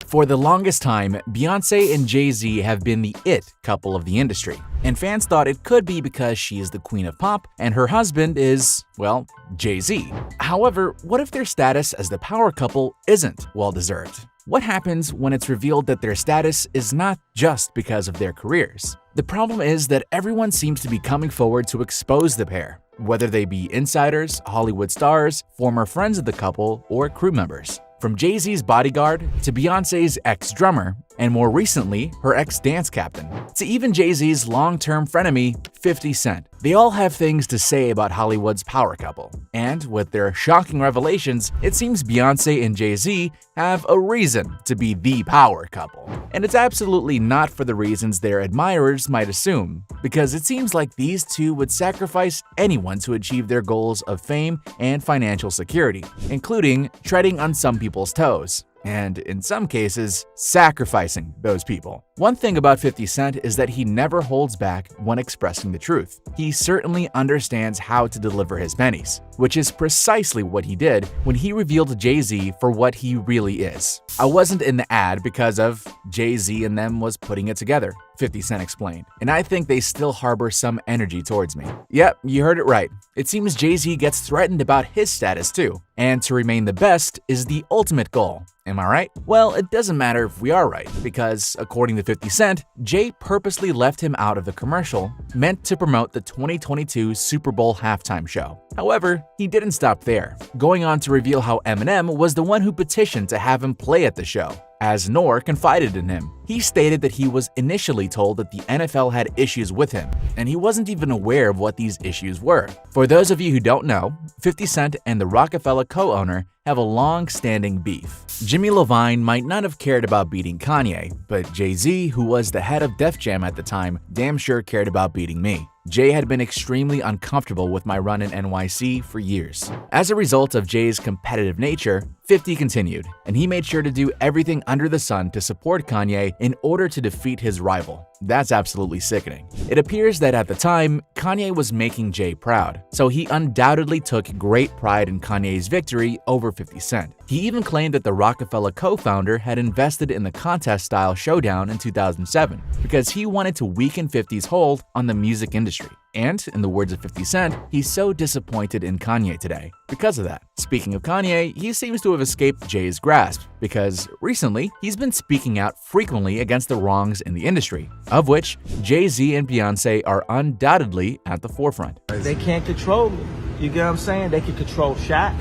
For the longest time, Beyonce and Jay-Z have been the it couple of the industry, and fans thought it could be because she is the queen of pop and her husband is, well, Jay-Z. However, what if their status as the power couple isn't well-deserved? What happens when it's revealed that their status is not just because of their careers? The problem is that everyone seems to be coming forward to expose the pair, whether they be insiders, Hollywood stars, former friends of the couple, or crew members. From Jay-Z's bodyguard to Beyonce's ex-drummer, and more recently, her ex-dance captain, to even Jay-Z's long-term frenemy, 50 Cent. They all have things to say about Hollywood's power couple. And with their shocking revelations, it seems Beyonce and Jay-Z have a reason to be the power couple. And it's absolutely not for the reasons their admirers might assume, because it seems like these two would sacrifice anyone to achieve their goals of fame and financial security, including treading on some people's toes, and in some cases, sacrificing those people. One thing about 50 Cent is that he never holds back when expressing the truth. He certainly understands how to deliver his pennies, which is precisely what he did when he revealed Jay-Z for what he really is. "I wasn't in the ad because of Jay-Z and them was putting it together," 50 Cent explained, "and I think they still harbor some energy towards me." Yep, you heard it right. It seems Jay-Z gets threatened about his status too, and to remain the best is the ultimate goal. Am I right? Well, it doesn't matter if we are right, because according to 50 Cent, Jay purposely left him out of the commercial meant to promote the 2022 Super Bowl halftime show. However, he didn't stop there, going on to reveal how Eminem was the one who petitioned to have him play at the show, as Noor confided in him. He stated that he was initially told that the NFL had issues with him, and he wasn't even aware of what these issues were. For those of you who don't know, 50 Cent and the Rockefeller co-owner have a long-standing beef. Jimmy Iovine might not have cared about beating Kanye, but Jay-Z, who was the head of Def Jam at the time, damn sure cared about beating me. Jay had been extremely uncomfortable with my run in NYC for years. As a result of Jay's competitive nature, 50 continued, and he made sure to do everything under the sun to support Kanye in order to defeat his rival. That's absolutely sickening. It appears that at the time, Kanye was making Jay proud, so he undoubtedly took great pride in Kanye's victory over 50 Cent. He even claimed that the Rockefeller co-founder had invested in the contest-style showdown in 2007 because he wanted to weaken 50's hold on the music industry. And, in the words of 50 Cent, he's so disappointed in Kanye today because of that. Speaking of Kanye, he seems to have escaped Jay's grasp because recently he's been speaking out frequently against the wrongs in the industry, of which Jay-Z and Beyonce are undoubtedly at the forefront. They can't control me. You get what I'm saying? They can control Shaq.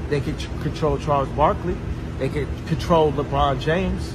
They can control Charles Barkley. They can control LeBron James.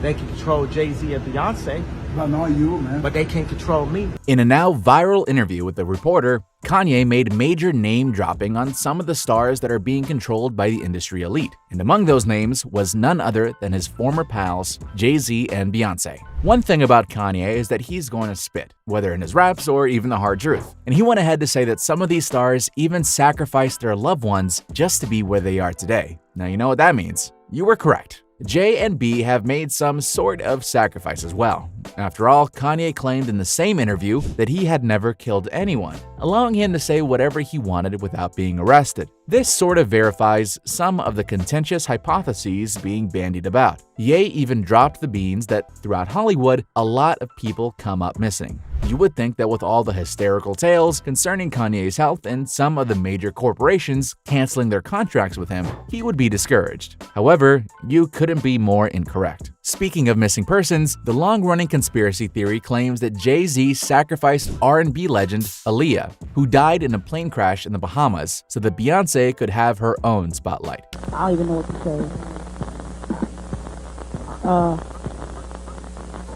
They can control Jay-Z and Beyonce. But not you, man. But they can't control me. In a now viral interview with the reporter, Kanye made major name-dropping on some of the stars that are being controlled by the industry elite, and among those names was none other than his former pals, Jay-Z and Beyonce. One thing about Kanye is that he's going to spit, whether in his raps or even the hard truth, and he went ahead to say that some of these stars even sacrificed their loved ones just to be where they are today. Now you know what that means. You were correct. Jay and B have made some sort of sacrifice as well. After all, Kanye claimed in the same interview that he had never killed anyone, allowing him to say whatever he wanted without being arrested. This sort of verifies some of the contentious hypotheses being bandied about. Ye even dropped the beans that throughout Hollywood, a lot of people come up missing. You would think that with all the hysterical tales concerning Kanye's health and some of the major corporations canceling their contracts with him, he would be discouraged. However, you couldn't be more incorrect. Speaking of missing persons, the long-running conspiracy theory claims that Jay-Z sacrificed R&B legend Aaliyah, who died in a plane crash in the Bahamas, so that Beyonce could have her own spotlight. I don't even know what to say.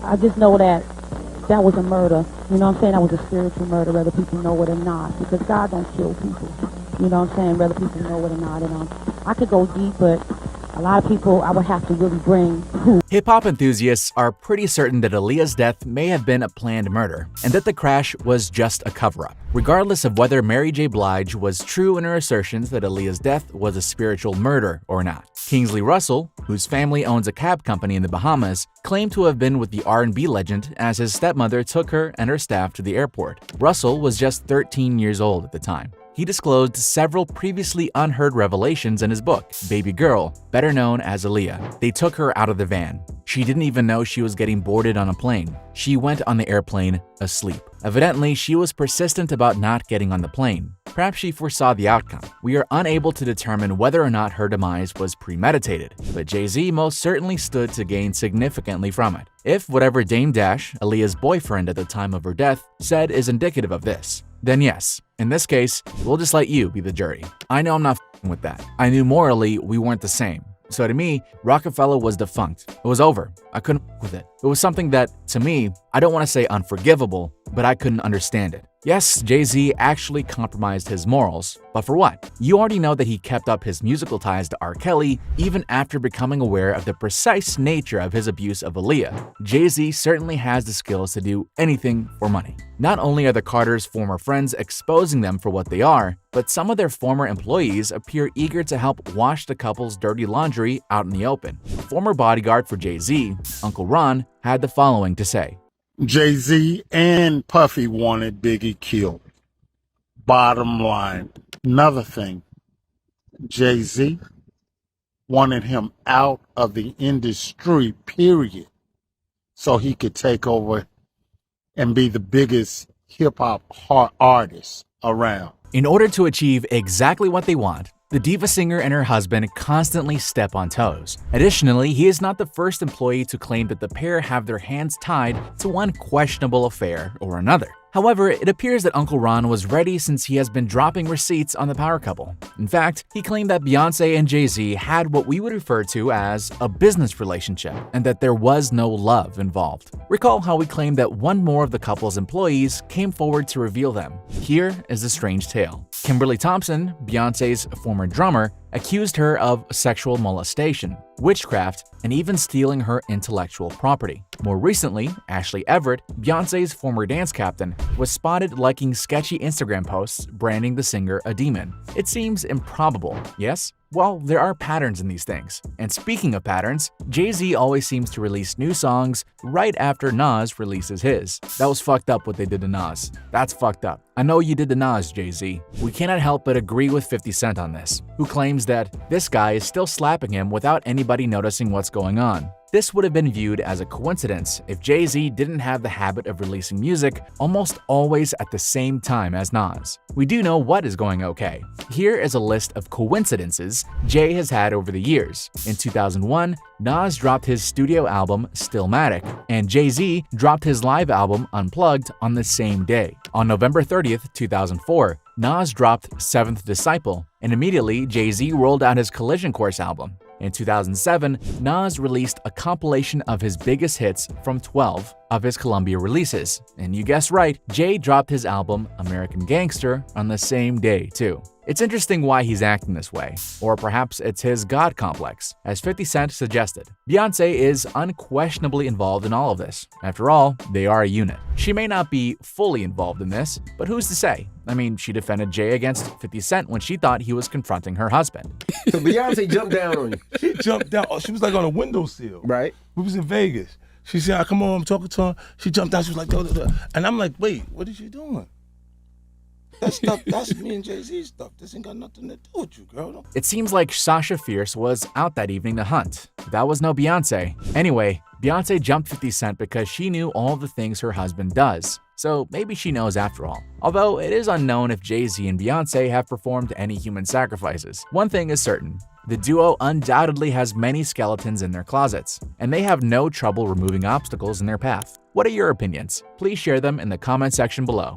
I just know that was a murder. You know what I'm saying? That was a spiritual murder, whether people know it or not. Because God don't kill people. You know what I'm saying? Whether people know it or not. And I could go deep, but a lot of people I would have to really bring. Hip-hop enthusiasts are pretty certain that Aaliyah's death may have been a planned murder, and that the crash was just a cover-up. Regardless of whether Mary J. Blige was true in her assertions that Aaliyah's death was a spiritual murder or not. Kingsley Russell, whose family owns a cab company in the Bahamas, claimed to have been with the R&B legend as his stepmother took her and her staff to the airport. Russell was just 13 years old at the time. he disclosed several previously unheard revelations in his book, Baby Girl, better known as Aaliyah. They took her out of the van. She didn't even know she was getting boarded on a plane. She went on the airplane asleep. Evidently, she was persistent about not getting on the plane. Perhaps she foresaw the outcome. We are unable to determine whether or not her demise was premeditated, but Jay-Z most certainly stood to gain significantly from it. If whatever Dame Dash, Aaliyah's boyfriend at the time of her death, said is indicative of this, then yes, in this case, we'll just let you be the jury. I know I'm not f***ing with that. I knew morally we weren't the same. So to me, Rockefeller was defunct. It was over. I couldn't f*** with it. It was something that, to me, I don't want to say unforgivable, but I couldn't understand it. Yes, Jay-Z actually compromised his morals, but for what? You already know that he kept up his musical ties to R. Kelly even after becoming aware of the precise nature of his abuse of Aaliyah. Jay-Z certainly has the skills to do anything for money. Not only are the Carters' former friends exposing them for what they are, but some of their former employees appear eager to help wash the couple's dirty laundry out in the open. A former bodyguard for Jay-Z, Uncle Ron, had the following to say. Jay-Z and Puffy wanted Biggie killed. Bottom line. Another thing, Jay-Z wanted him out of the industry, period, so he could take over and be the biggest hip-hop artist around. In order to achieve exactly what they want, the diva singer and her husband constantly step on toes. Additionally, he is not the first employee to claim that the pair have their hands tied to one questionable affair or another. However, it appears that Uncle Ron was ready since he has been dropping receipts on the power couple. In fact, he claimed that Beyonce and Jay-Z had what we would refer to as a business relationship and that there was no love involved. Recall how we claimed that one more of the couple's employees came forward to reveal them. Here is the strange tale. Kimberly Thompson, Beyonce's former drummer, accused her of sexual molestation, witchcraft, and even stealing her intellectual property. More recently, Ashley Everett, Beyonce's former dance captain, was spotted liking sketchy Instagram posts branding the singer a demon. It seems improbable, yes? Well, there are patterns in these things. And speaking of patterns, Jay-Z always seems to release new songs right after Nas releases his. That was fucked up what they did to Nas. That's fucked up. I know you did to Nas, Jay-Z. We cannot help but agree with 50 Cent on this, who claims that this guy is still slapping him without anybody noticing what's going on. This would have been viewed as a coincidence if Jay-Z didn't have the habit of releasing music almost always at the same time as Nas. We do know what is going okay. Here is a list of coincidences Jay has had over the years. In 2001, Nas dropped his studio album Stillmatic, and Jay-Z dropped his live album Unplugged on the same day. On November 30th, 2004, Nas dropped Seventh Disciple, and immediately Jay-Z rolled out his Collision Course album. In 2007, Nas released a compilation of his biggest hits from 12 of his Columbia releases. And you guessed right, Jay dropped his album American Gangster on the same day too. It's interesting why he's acting this way, or perhaps it's his God complex, as 50 Cent suggested. Beyonce is unquestionably involved in all of this. After all, they are a unit. She may not be fully involved in this, but who's to say? I mean, she defended Jay against 50 Cent when she thought he was confronting her husband. So Beyonce jumped down on you. She jumped down. Oh, she was like on a windowsill. Right. We was in Vegas. She said, come on, I'm talking to her. She jumped out. She was like, duh, duh, duh. And I'm like, wait, what is you doing? That stuff, that's me and Jay-Z stuff. This ain't got nothing to do with you, girl. It seems like Sasha Fierce was out that evening to hunt. That was no Beyonce. Anyway, Beyonce jumped 50 Cent because she knew all the things her husband does. So maybe she knows after all. Although it is unknown if Jay-Z and Beyonce have performed any human sacrifices. One thing is certain. The duo undoubtedly has many skeletons in their closets, and they have no trouble removing obstacles in their path. What are your opinions? Please share them in the comment section below.